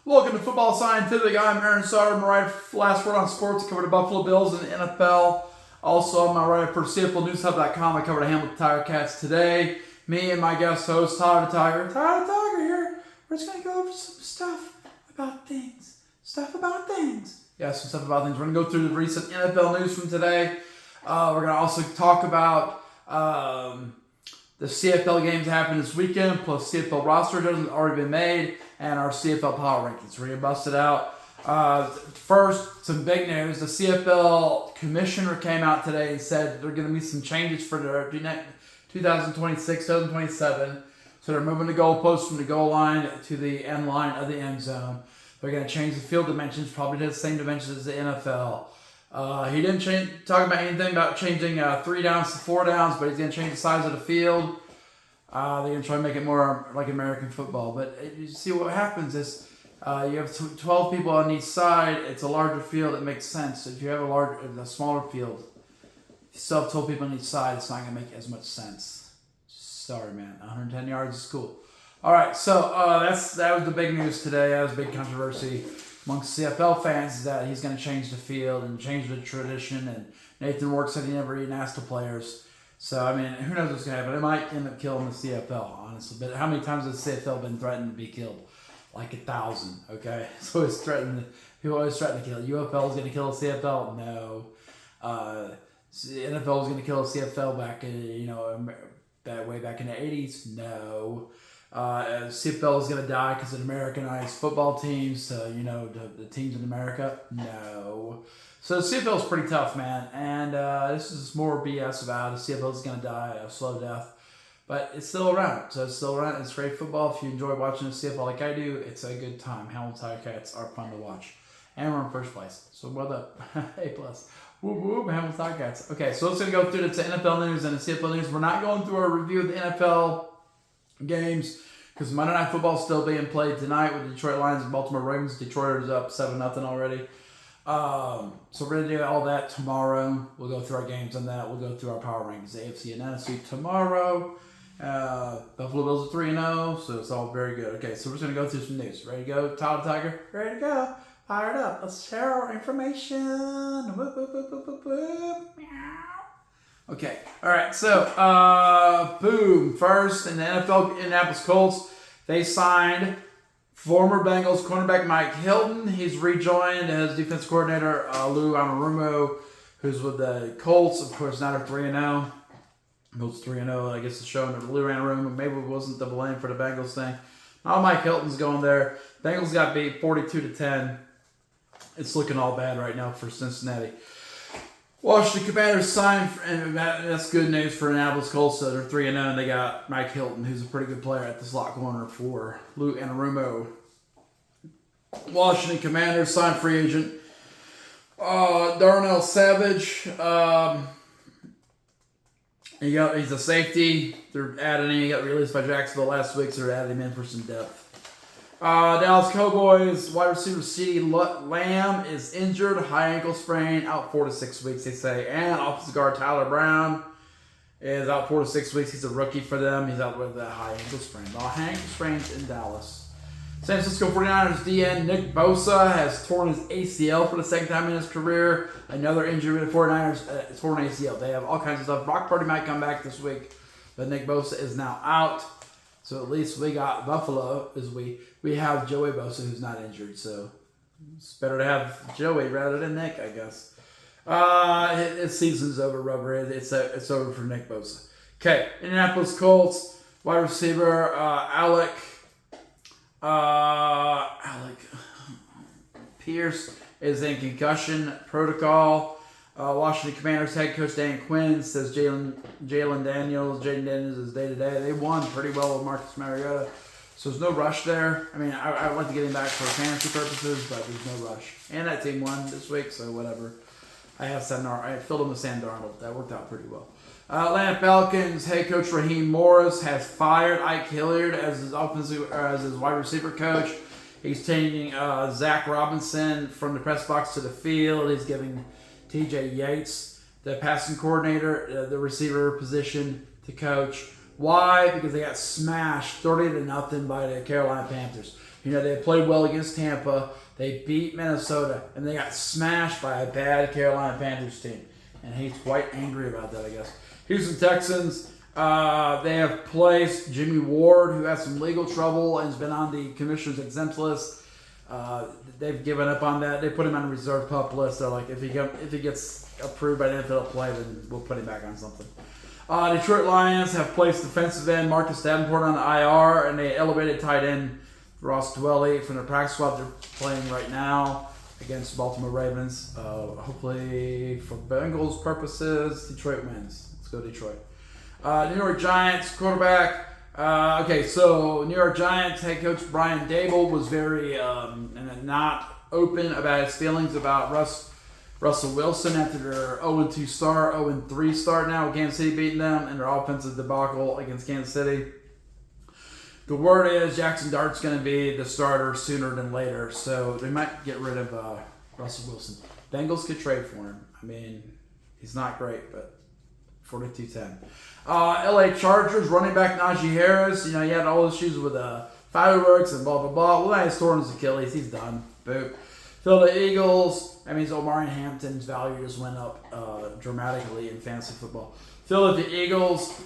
Welcome to Football Scientific. I'm Aaron Sauter. I'm right last word on sports. I cover the Buffalo Bills and the NFL. Also, I'm my writer for CFLNewsHub.com. I cover the Hamilton Tiger Cats today. Me and my guest host, Tyler the Tiger. Tyler the Tiger here. We're just going to go over some stuff about things. Yeah, some stuff about things. We're going to go through the recent NFL news from today. We're going to also talk about the CFL games that happened this weekend, plus CFL roster has already been made, and our CFL Power Rankings. We're going to bust it out. First, some big news. The CFL commissioner came out today and said there are going to be some changes for their 2026, 2027. So they're moving the goalposts from the goal line to the end line of the end zone. They're going to change the field dimensions, probably the same dimensions as the NFL. He didn't talk about anything about changing 3 downs to 4 downs, but he's going to change the size of the field. They're going to try to make it more like American football. But you see what happens is you have 12 people on each side. It's a larger field. It makes sense. If you have a smaller field, if you still have 12 people on each side, it's not going to make as much sense. Sorry, man. 110 yards is cool. All right, so that was the big news today. That was a big controversy amongst CFL fans, is that he's going to change the field and change the tradition. And Nathan Rourke said he never even asked the players. So, I mean, who knows what's going to happen. It might end up killing the CFL, honestly. But how many times has the CFL been threatened to be killed? Like 1,000, okay? So it's threatened. People always threaten to kill. UFL is going to kill the CFL? No. The NFL is going to kill the CFL back in, way back in the 80s? No. CFL is going to die because of Americanized football teams, the teams in America? No. So the CFL is pretty tough, man. And this is more BS about it. The CFL is going to die a slow death. But it's still around. So it's still around. It's great football. If you enjoy watching the CFL like I do, it's a good time. Hamilton Tiger Cats are fun to watch. And we're in first place. So well done. A+. Whoop, whoop, Hamilton Tiger Cats. Okay, so let's go through the NFL news and the CFL news. We're not going through our review of the NFL games because Monday Night Football is still being played tonight with the Detroit Lions and Baltimore Ravens. Detroit is up 7-0 already. So we're going to do all that tomorrow. We'll go through our games on that. We'll go through our power rankings, AFC and NFC tomorrow. Buffalo Bills are 3-0, so it's all very good. Okay, so we're just going to go through some news. Ready to go, Tyler Tiger? Ready to go. Fired up. Let's share our information. Whoop, whoop, whoop, whoop, whoop, whoop. Meow. Okay, all right, so, boom. First, in the NFL Indianapolis Colts, they signed former Bengals cornerback Mike Hilton. He's rejoined as defense coordinator Lou Anarumo, who's with the Colts. Of course, now they're 3-0. Colts 3-0. I guess it's showing that Lou Anarumo maybe wasn't the blame for the Bengals thing. Now Mike Hilton's going there. Bengals got beat 42-10. It's looking all bad right now for Cincinnati. Washington Commanders signed, and that's good news for Indianapolis Colts. So they're 3-0, and they got Mike Hilton, who's a pretty good player at the slot corner for Lou Anarumo. Washington Commanders signed free agent Darnell Savage. He's a safety. They're adding him. He got released by Jacksonville last week, so they're adding him in for some depth. Dallas Cowboys wide receiver CeeDee Lamb is injured, high ankle sprain, out 4 to 6 weeks, they say. And offensive guard Tyler Brown is out 4 to 6 weeks. He's a rookie for them. He's out with a high ankle sprain. All high ankle sprains in Dallas. San Francisco 49ers DN Nick Bosa has torn his ACL for the second time in his career. Another injury with the 49ers, torn ACL. They have all kinds of stuff. Brock Purdy might come back this week, but Nick Bosa is now out. So at least we got Buffalo, we have Joey Bosa, who's not injured. So it's better to have Joey rather than Nick, I guess. His season's over, rubber. It's over for Nick Bosa. Okay, Indianapolis Colts wide receiver Alec Pierce is in concussion protocol. Washington Commanders head coach Dan Quinn says Jaden Daniels is day-to-day. They won pretty well with Marcus Mariota, so there's no rush there. I mean, I would like to get him back for fantasy purposes, but there's no rush. And that team won this week, so whatever. I filled him with Sam Darnold. That worked out pretty well. Atlanta Falcons head coach Raheem Morris has fired Ike Hilliard as his wide receiver coach. He's taking Zach Robinson from the press box to the field. He's giving TJ Yates, the passing coordinator, the receiver position to coach. Why? Because they got smashed 30-0 by the Carolina Panthers. You know, they played well against Tampa. They beat Minnesota, and they got smashed by a bad Carolina Panthers team. And he's quite angry about that, I guess. Houston Texans, they have placed Jimmy Ward, who has some legal trouble and has been on the commissioner's exempt list. They've given up on that. They put him on a reserve pup list. They're like, if he gets approved by the NFL to play, then we'll put him back on something. Detroit Lions have placed defensive end Marcus Davenport on the IR, and they elevated tight end Ross Dwelly from the practice squad. They're playing right now against Baltimore Ravens. Hopefully, for Bengals purposes, Detroit wins. Let's go Detroit. New York Giants quarterback. So New York Giants head coach Brian Dable was very not open about his feelings about Russell Wilson after their 0-2 start, 0-3 start now with Kansas City beating them, and their offensive debacle against Kansas City. The word is Jackson Dart's going to be the starter sooner than later, so they might get rid of Russell Wilson. Bengals could trade for him. I mean, he's not great, but 42-10. LA Chargers running back Najee Harris. You know, he had all those issues with fireworks and blah, blah, blah. Well, he's torn his Achilles. He's done. Boop. Philadelphia Eagles. That means Omarion Hampton's value just went up dramatically in fantasy football. Philadelphia Eagles,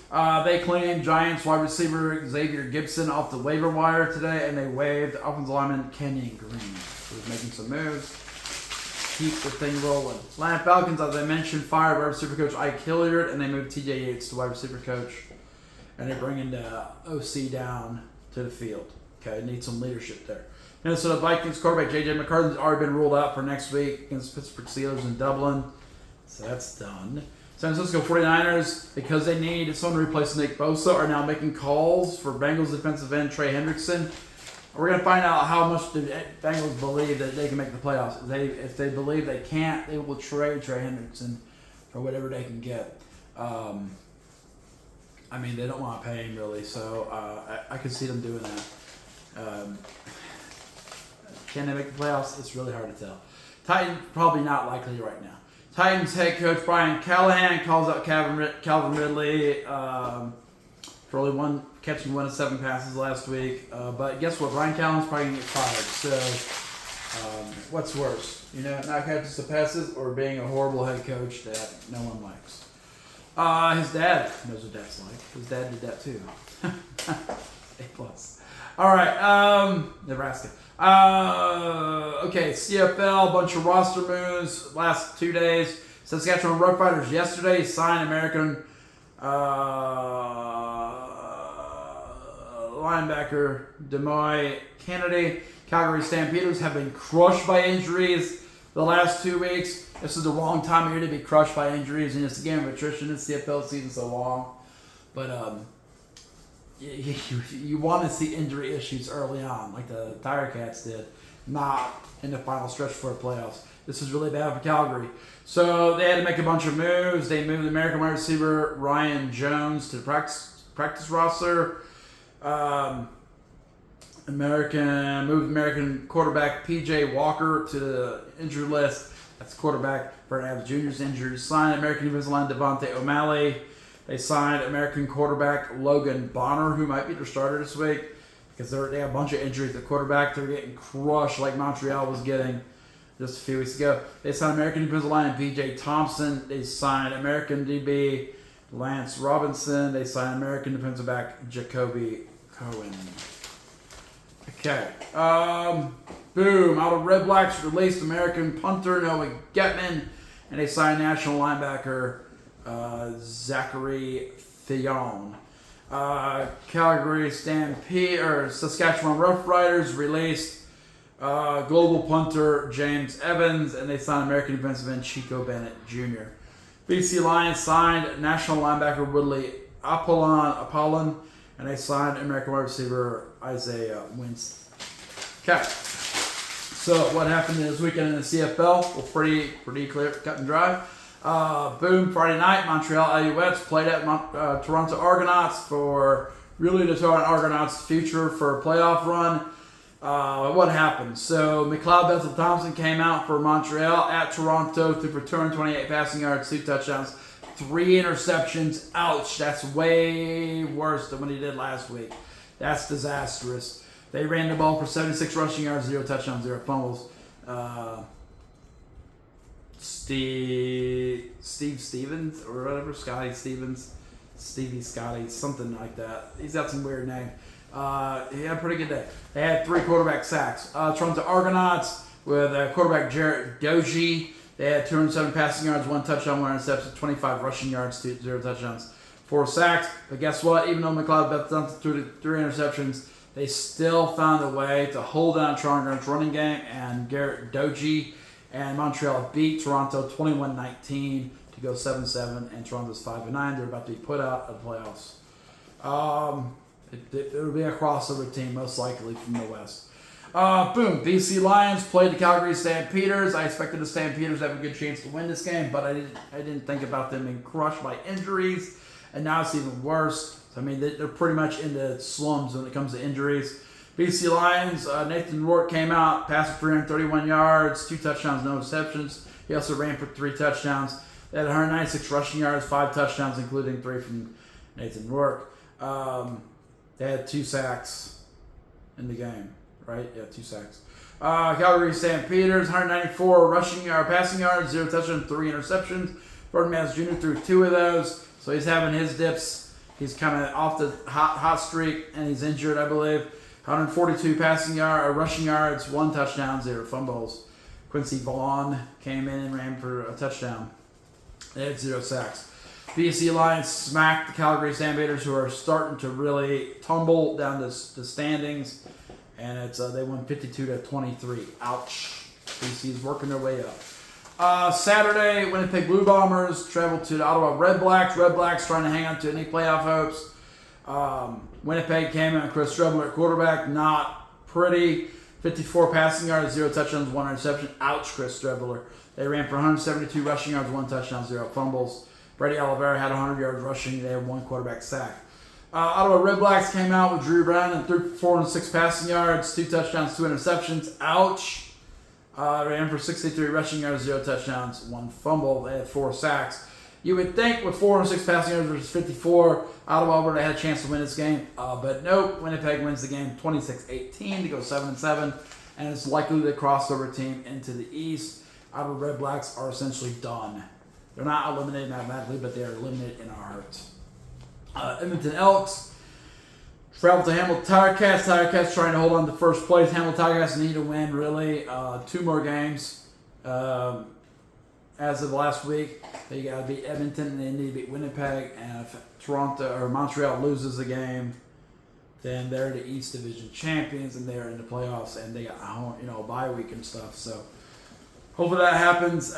they claimed Giants wide receiver Xavier Gibson off the waiver wire today, and they waived offensive lineman Kenyon Green, who's making some moves. Keep the thing rolling. Atlanta Falcons, as I mentioned, fired wide receiver coach Ike Hilliard, and they moved TJ Yates to wide receiver coach, and they're bringing the OC down to the field. Okay, need some leadership there. Minnesota Vikings quarterback J.J. McCarthy has already been ruled out for next week against Pittsburgh Steelers in Dublin, so that's done. San Francisco 49ers, because they need someone to replace Nick Bosa, are now making calls for Bengals defensive end Trey Hendrickson. We're going to find out how much the Bengals believe that they can make the playoffs. If they believe they can't, they will trade Trey Hendrickson for whatever they can get. I mean, they don't want to pay him really, so I can see them doing that. Can they make the playoffs? It's really hard to tell. Titans, probably not likely right now. Titans head coach Brian Callahan calls out Calvin Ridley for only catching 1 of 7 passes last week. But guess what? Brian Callahan's probably going to get fired. So what's worse? You know, not catching some passes or being a horrible head coach that no one likes? His dad knows what that's like. His dad did that too. A+. All right, Nebraska. CFL, bunch of roster moves last 2 days. Saskatchewan Roughriders yesterday signed American linebacker Demoy Kennedy. Calgary Stampeders have been crushed by injuries the last 2 weeks. This is the wrong time of year to be crushed by injuries, and it's a game of attrition. The CFL season so long, but you want to see injury issues early on, like the Tiger Cats did, not in the final stretch for the playoffs. This is really bad for Calgary. So they had to make a bunch of moves. They moved the American wide receiver Ryan Jones to the practice roster. American quarterback P.J. Walker to the injury list. That's quarterback for Adams Jr.'s injured. Signed American defensive line Devontae O'Malley. They signed American quarterback Logan Bonner, who might be their starter this week, because they have a bunch of injuries at quarterback. They're getting crushed like Montreal was getting just a few weeks ago. They signed American defensive line B.J. Thompson. They signed American DB Lance Robinson. They signed American defensive back Jacoby Cohen. Okay. Boom. Out of Red Blacks released American punter Noah Getman, and they signed national linebacker Zachary Theon. Calgary Saskatchewan Roughriders released global punter James Evans, and they signed American defensive end Chico Bennett Jr. BC Lions signed national linebacker Woodley Apollon, and they signed American wide receiver Isaiah Winston. Okay. So what happened this weekend in the CFL? Well, pretty clear, cut and dry. Boom, Friday night, Montreal Alouettes played at Toronto Argonauts for really the Toronto Argonauts' future for a playoff run. What happened? So McLeod Bethel Thompson came out for Montreal at Toronto to return 28 passing yards, 2 touchdowns, 3 interceptions. Ouch, that's way worse than what he did last week. That's disastrous. They ran the ball for 76 rushing yards, 0 touchdowns, 0 fumbles. Steve Stevens or whatever, Scotty Stevens, Stevie Scotty, something like that. He's got some weird name. He had a pretty good day. They had 3 quarterback sacks. Toronto Argonauts with quarterback Jarrett Doege. They had 207 passing yards, 1 touchdown, 1 interception, 25 rushing yards, 0 touchdowns, 4 sacks. But guess what? Even though McLeod threw 3 interceptions, they still found a way to hold down Toronto's running game, and Garrett Doege and Montreal beat Toronto 21-19 to go 7-7, and Toronto's 5-9. They're about to be put out of the playoffs. It will be a crossover team, most likely, from the West. Boom. BC Lions played the Calgary Stampeders. I expected the Stampeders to have a good chance to win this game, but I didn't think about them being crushed by injuries, and now it's even worse. I mean, they're pretty much in the slums when it comes to injuries. BC Lions, Nathan Rourke came out, passed for 331 yards, 2 touchdowns, no interceptions. He also ran for 3 touchdowns. They had 196 rushing yards, 5 touchdowns, including 3 from Nathan Rourke. They had 2 sacks in the game, right? Yeah, 2 sacks. Calgary Stampeders, 194 passing yards, 0 touchdowns, 3 interceptions. Jordan Matz Jr. threw 2 of those, so he's having his dips. He's kind of off the hot streak, and he's injured, I believe. 142 rushing yards, 1 touchdown, 0 fumbles. Quincy Vaughn came in and ran for a touchdown. They had 0 sacks. BC Lions smacked the Calgary Stampeders, who are starting to really tumble down the standings, and they won 52-23. Ouch. BC's working their way up. Saturday, Winnipeg Blue Bombers traveled to the Ottawa Red Blacks. Red Blacks trying to hang on to any playoff hopes. Winnipeg came in, Chris Strebler at quarterback. Not pretty. 54 passing yards, 0 touchdowns, 1 interception. Ouch, Chris Strebler. They ran for 172 rushing yards, 1 touchdown, 0 fumbles. Brady Oliveira had 100 yards rushing. They had 1 quarterback sack. Ottawa Red Blacks came out with Drew Brown and threw 406 passing yards, 2 touchdowns, 2 interceptions. Ouch. Ran for 63 rushing yards, 0 touchdowns, 1 fumble. They had 4 sacks. You would think with 406 passing yards versus 54, Ottawa would have had a chance to win this game. But nope, Winnipeg wins the game 26-18 to go 7-7. And it's likely the crossover team into the East. Ottawa Red Blacks are essentially done. They're not eliminated mathematically, but they are eliminated in our hearts. Edmonton Elks travel to Hamilton Tiger Cats. Tiger Cats trying to hold on to first place. Hamilton Tiger Cats need to win, really. 2 more games. As of last week, they got to beat Edmonton, and they need to beat Winnipeg. And if Toronto or Montreal loses a game, then they're the East Division champions, and they're in the playoffs, and they got a bye week and stuff. So hopefully that happens.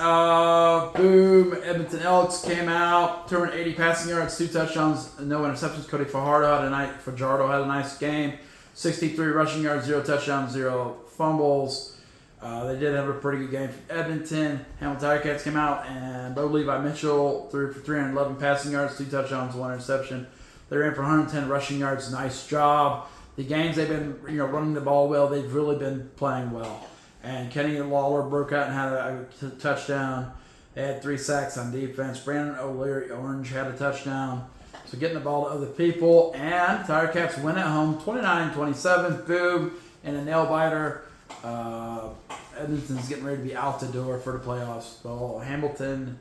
Boom. Edmonton Elks came out, 280 passing yards, 2 touchdowns, no interceptions. Cody Fajardo had a nice game. 63 rushing yards, 0 touchdowns, 0 fumbles. They did have a pretty good game for Edmonton. Hamilton Tiger Cats came out, and Bo Levi Mitchell threw for 311 passing yards, 2 touchdowns, 1 interception. They ran for 110 rushing yards. Nice job. The games they've been running the ball well, they've really been playing well. And Kenny Lawler broke out and had a touchdown. They had 3 sacks on defense. Brandon O'Leary Orange had a touchdown. So getting the ball to other people. And Tiger Cats win at home 29-27. Boom. And a nail biter. Edmonton's getting ready to be out the door for the playoffs. So Hamilton,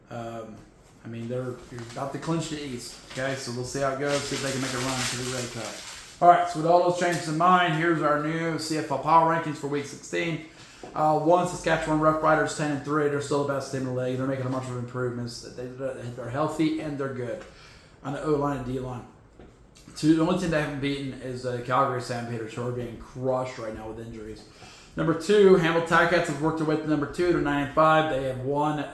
you're about to clinch the East. Okay, so we'll see how it goes. See if they can make a run to the Red Cup. All right, so with all those changes in mind, here's our new CFL Power Rankings for Week 16. Saskatchewan Roughriders 10-3. They're still the best team in the league. They're making a bunch of improvements. They're healthy and they're good on the O-line and D-line. The only team they haven't beaten is the Calgary Stampeders, who are being crushed right now with injuries. Number 2, Hamilton Tiger Cats have worked their way to number 2. They're 9-5. They have won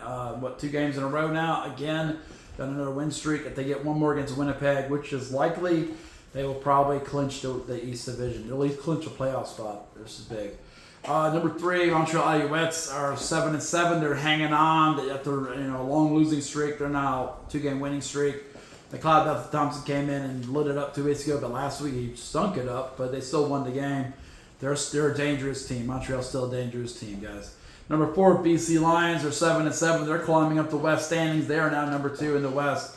2 games in a row now. Again, got another win streak. If they get one more against Winnipeg, which is likely, they will probably clinch the East Division. They'll at least clinch a playoff spot. This is big. Number 3, Montreal Alouettes are 7-7. They're hanging on after a long losing streak. They're now 2-game winning streak. McLeod Beth Thompson came in and lit it up 2 weeks ago, but last week he stunk it up. But they still won the game. They're a dangerous team. Montreal's still a dangerous team, guys. Number 4, BC Lions are 7-7. They're climbing up the West standings. They are now number 2 in the West.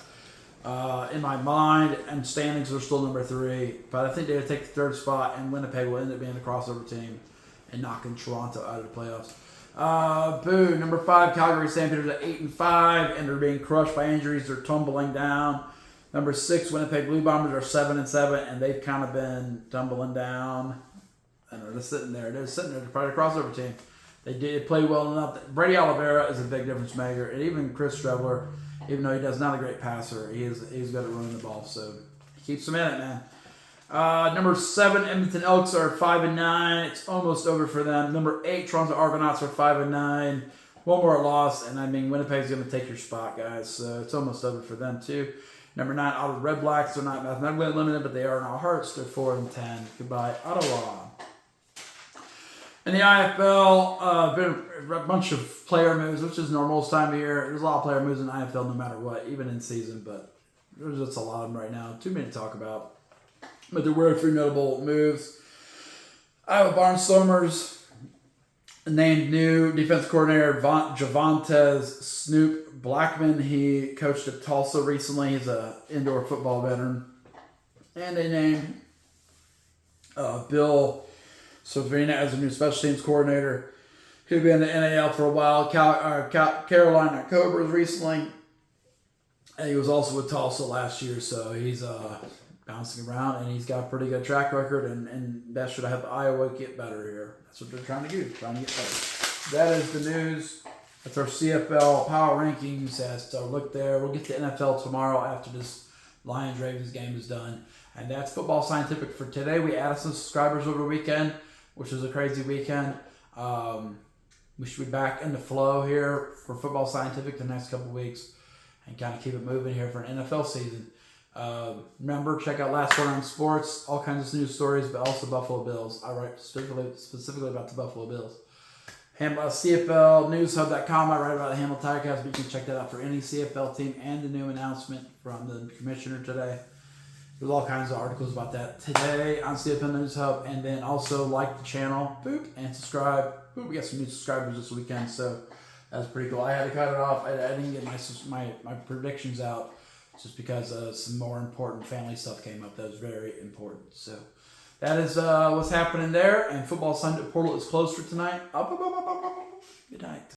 In my mind, and standings are still number 3, but I think they'll take the 3rd spot, and Winnipeg will end up being the crossover team and knocking Toronto out of the playoffs. Number 5, Calgary Stampeders at 8-5, and they're being crushed by injuries. They're tumbling down. Number 6, Winnipeg Blue Bombers are 7-7, and they've kind of been tumbling down. And they're just sitting there. They're sitting there. They're probably a crossover team. They did play well enough. Brady Oliveira is a big difference maker, and even Chris Streveler, even though he does not a great passer, he's good at running the ball, so he keeps them in it, man. Number 7, Edmonton Elks are 5-9. It's almost over for them. Number 8, Toronto Argonauts are 5-9. One more loss, and I mean Winnipeg's going to take your spot, guys. So it's almost over for them too. Number 9, Ottawa Red Blacks are not mathematically limited, but they are in our hearts. They're 4-10. Goodbye, Ottawa. In the IFL, been a bunch of player moves, which is normal this time of year. There's a lot of player moves in the IFL no matter what, even in season, but there's just a lot of them right now. Too many to talk about. But there were a few notable moves. Iowa Barnstormers named new defense coordinator Javantes Snoop Blackman. He coached at Tulsa recently. He's an indoor football veteran. And they named Bill Savina as a new special teams coordinator. He'd been in the NAL for a while. Carolina Cobras recently. And he was also with Tulsa last year, so he's bouncing around, and he's got a pretty good track record, and that should help Iowa get better here. That's what they're trying to do, trying to get better. That is the news. That's our CFL Power Rankings. So look there. We'll get to NFL tomorrow after this Lions-Ravens game is done. And that's Football Scientific for today. We added some subscribers over the weekend, which was a crazy weekend. We should be back in the flow here for Football Scientific the next couple weeks and kind of keep it moving here for an NFL season. Remember, check out Last Word on Sports, all kinds of news stories, but also Buffalo Bills. I write specifically about the Buffalo Bills. CFLNewsHub.com, I write about the Hamilton Tiger Cats, but you can check that out for any CFL team and the new announcement from the commissioner today. There's all kinds of articles about that today on CFL News Hub, and then also like the channel, and subscribe. We got some new subscribers this weekend, so that's pretty cool. I had to cut it off. I didn't get my predictions out just because some more important family stuff came up that was very important. So that is what's happening there, and Football Sunday portal is closed for tonight. Good night.